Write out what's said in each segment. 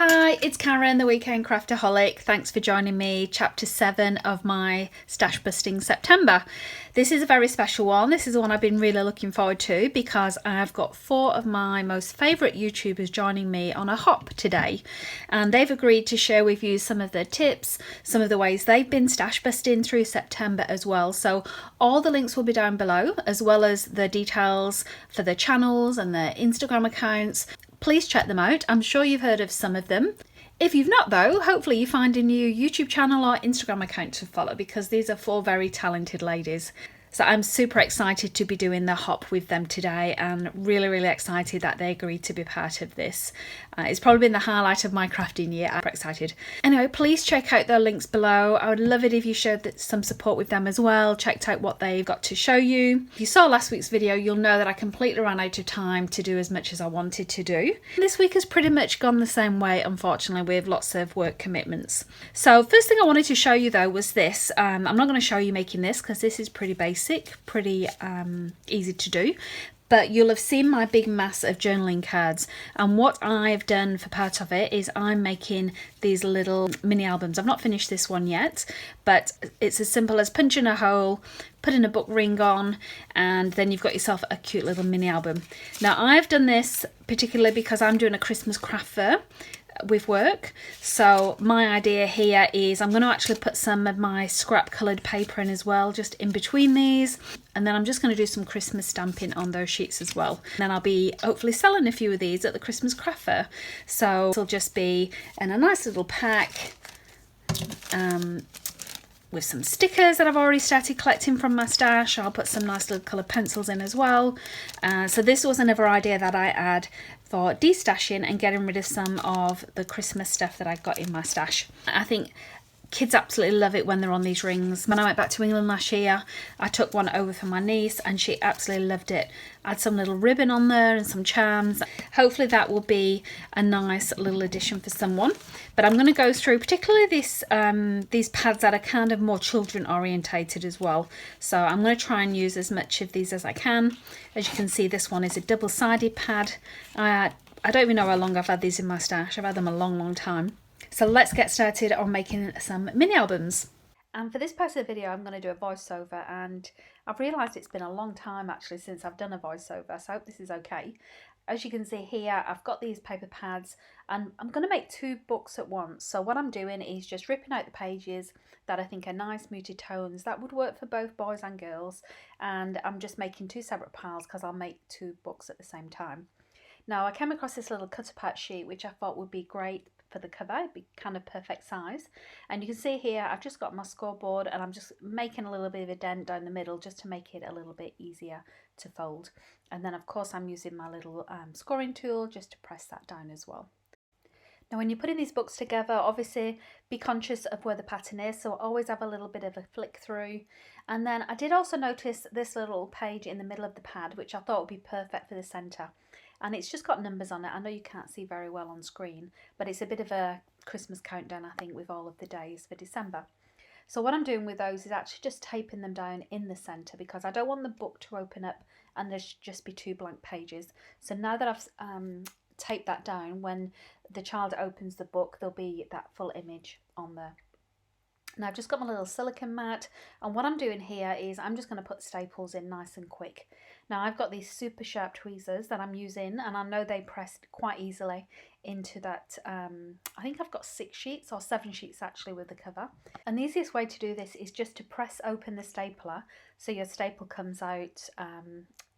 Hi, it's Karen, the Weekend Craftaholic. Thanks for joining me, chapter 7 of my Stash Busting September. This is a very special one. This is the one I've been really looking forward to because I've got 4 of my most favourite YouTubers joining me on a hop today. And they've agreed to share with you some of their tips, some of the ways they've been stash busting through September as well. So all the links will be down below, as well as the details for their channels and their Instagram accounts. Please check them out. I'm sure you've heard of some of them. If you've not though, hopefully you find a new YouTube channel or Instagram account to follow because these are 4 very talented ladies. So I'm super excited to be doing the hop with them today and really excited that they agreed to be part of this. It's probably been the highlight of my crafting year. I'm excited. Anyway, please check out their links below. I would love it if you showed some support with them as well, checked out what they've got to show you. If you saw last week's video, you'll know that I completely ran out of time to do as much as I wanted to do. This week has pretty much gone the same way, unfortunately, with lots of work commitments. So first thing I wanted to show you though was this. I'm not going to show you making this because this is pretty basic. Pretty easy to do, but you'll have seen my big mass of journaling cards, and what I've done for part of it is I'm making these little mini albums. I've not finished this one yet, but it's as simple as punching a hole, putting a book ring on, and then you've got yourself a cute little mini album. Now I've done this particularly because I'm doing a Christmas craft fair with work, so my idea here is I'm going to actually put some of my scrap coloured paper in as well, just in between these, and then I'm just going to do some Christmas stamping on those sheets as well. And then I'll be hopefully selling a few of these at the Christmas craft fair, so it'll just be in a nice little pack with some stickers that I've already started collecting from my stash. I'll put some nice little coloured pencils in as well. So this was another idea that I had for destashing and getting rid of some of the Christmas stuff that I got in my stash. I think kids absolutely love it when they're on these rings. When I went back to England last year, I took one over for my niece and she absolutely loved it. I had some little ribbon on there and some charms. Hopefully that will be a nice little addition for someone. But I'm going to go through particularly this these pads that are kind of more children orientated as well. So I'm going to try and use as much of these as I can. As you can see, this one is a double-sided pad. I don't even know how long I've had these in my stash. I've had them a long time. So let's get started on making some mini albums. And for this part of the video, I'm going to do a voiceover, and I've realised it's been a long time actually since I've done a voiceover, so I hope this is okay. As you can see here, I've got these paper pads and I'm going to make 2 books at once. So what I'm doing is just ripping out the pages that I think are nice muted tones that would work for both boys and girls, and I'm just making 2 separate piles because I'll make 2 books at the same time. Now I came across this little cut apart sheet which I thought would be great for the cover. It'd be kind of perfect size, and you can see here I've just got my scoreboard and I'm just making a little bit of a dent down the middle just to make it a little bit easier to fold. And then of course I'm using my little scoring tool just to press that down as well. Now when you're putting these books together, obviously be conscious of where the pattern is, so always have a little bit of a flick through. And then I did also notice this little page in the middle of the pad which I thought would be perfect for the centre. And it's just got numbers on it. I know you can't see very well on screen, but it's a bit of a Christmas countdown, I think, with all of the days for December. So what I'm doing with those is actually just taping them down in the centre because I don't want the book to open up and there's just be 2 blank pages. So now that I've taped that down, when the child opens the book, there'll be that full image on there. Now I've just got my little silicone mat, and what I'm doing here is I'm just going to put staples in nice and quick. Now I've got these super sharp tweezers that I'm using, and I know they press quite easily into that, I think I've got 6 sheets or 7 sheets actually with the cover. And the easiest way to do this is just to press open the stapler so your staple comes out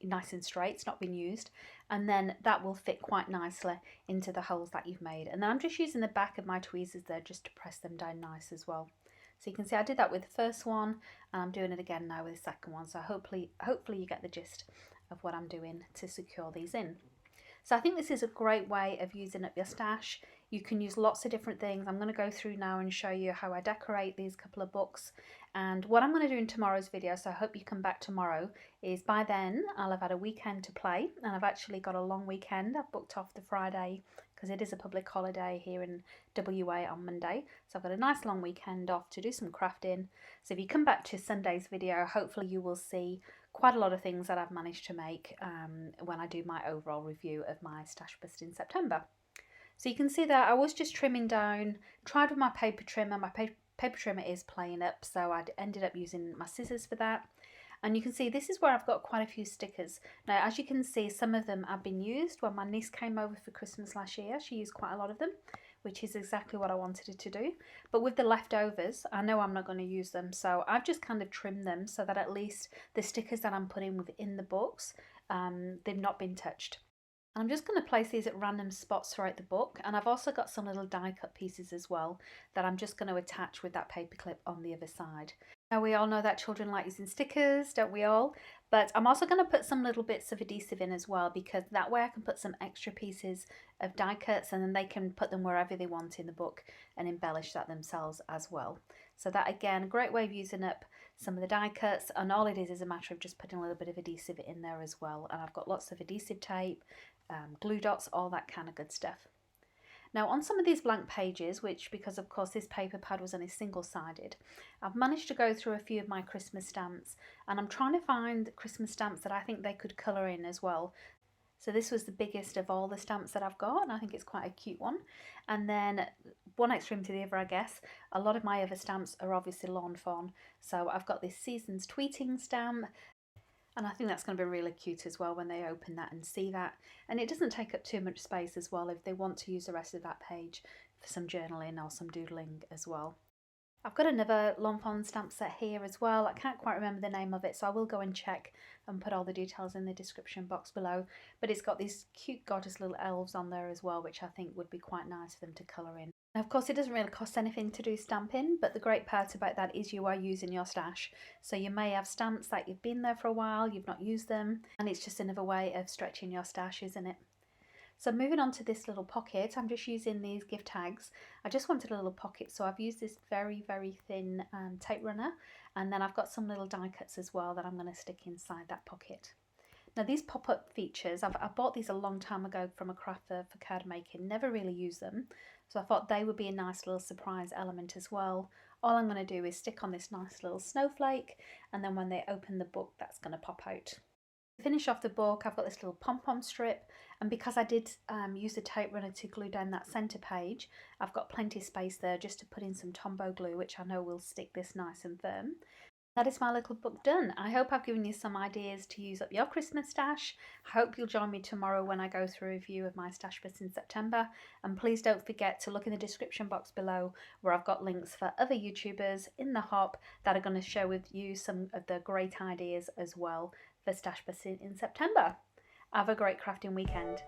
nice and straight, it's not been used, and then that will fit quite nicely into the holes that you've made. And then I'm just using the back of my tweezers there just to press them down nice as well. So you can see I did that with the first one and I'm doing it again now with the second one. So hopefully you get the gist of what I'm doing to secure these in. So I think this is a great way of using up your stash. You can use lots of different things. I'm going to go through now and show you how I decorate these couple of books. And what I'm going to do in tomorrow's video, so I hope you come back tomorrow, is by then I'll have had a weekend to play. And I've actually got a long weekend. I've booked off the Friday because it is a public holiday here in WA on Monday. So I've got a nice long weekend off to do some crafting. So if you come back to Sunday's video, hopefully you will see quite a lot of things that I've managed to make when I do my overall review of my stash bust in September. So you can see that I was just trimming down, tried with my paper trimmer. My paper trimmer is playing up, so I ended up using my scissors for that. And you can see this is where I've got quite a few stickers. Now, as you can see, some of them have been used. When my niece came over for Christmas last year, she used quite a lot of them, which is exactly what I wanted her to do. But with the leftovers, I know I'm not going to use them, so I've just kind of trimmed them so that at least the stickers that I'm putting within the books, they've not been touched. I'm just going to place these at random spots throughout the book, and I've also got some little die cut pieces as well that I'm just going to attach with that paper clip on the other side. Now, we all know that children like using stickers, don't we all? But I'm also going to put some little bits of adhesive in as well, because that way I can put some extra pieces of die cuts and then they can put them wherever they want in the book and embellish that themselves as well. So that, again, a great way of using up some of the die cuts, and all it is a matter of just putting a little bit of adhesive in there as well. And I've got lots of adhesive tape, glue dots, all that kind of good stuff. Now, on some of these blank pages, which, because of course this paper pad was only single-sided, I've managed to go through a few of my Christmas stamps, and I'm trying to find Christmas stamps that I think they could colour in as well. So this was the biggest of all the stamps that I've got, and I think it's quite a cute one. And then one extreme to the other, I guess, a lot of my other stamps are obviously lawn fawn. So I've got this Seasons Tweeting stamp, and I think that's going to be really cute as well when they open that and see that. And it doesn't take up too much space as well if they want to use the rest of that page for some journaling or some doodling as well. I've got another lawn fawn stamp set here as well. I can't quite remember the name of it, so I will go and check and put all the details in the description box below. But it's got these cute, gorgeous little elves on there as well, which I think would be quite nice for them to colour in. Now, of course, it doesn't really cost anything to do stamping, but the great part about that is you are using your stash. So you may have stamps that you've been there for a while, you've not used them, and it's just another way of stretching your stash, isn't it? So moving on to this little pocket, I'm just using these gift tags. I just wanted a little pocket, so I've used this very, very thin tape runner, and then I've got some little die cuts as well that I'm going to stick inside that pocket. Now, these pop-up features, I bought these a long time ago from a craft fair for card making, never really used them, so I thought they would be a nice little surprise element as well. All I'm going to do is stick on this nice little snowflake, and then when they open the book, that's going to pop out. To finish off the book, I've got this little pom-pom strip, and because I did use the tape runner to glue down that centre page, I've got plenty of space there just to put in some Tombow glue, which I know will stick this nice and firm. That is my little book done. I hope I've given you some ideas to use up your Christmas stash. I hope you'll join me tomorrow when I go through a review of my stash bits in September. And please don't forget to look in the description box below where I've got links for other YouTubers in the hop that are going to share with you some of the great ideas as well for stash bits in September. Have a great crafting weekend.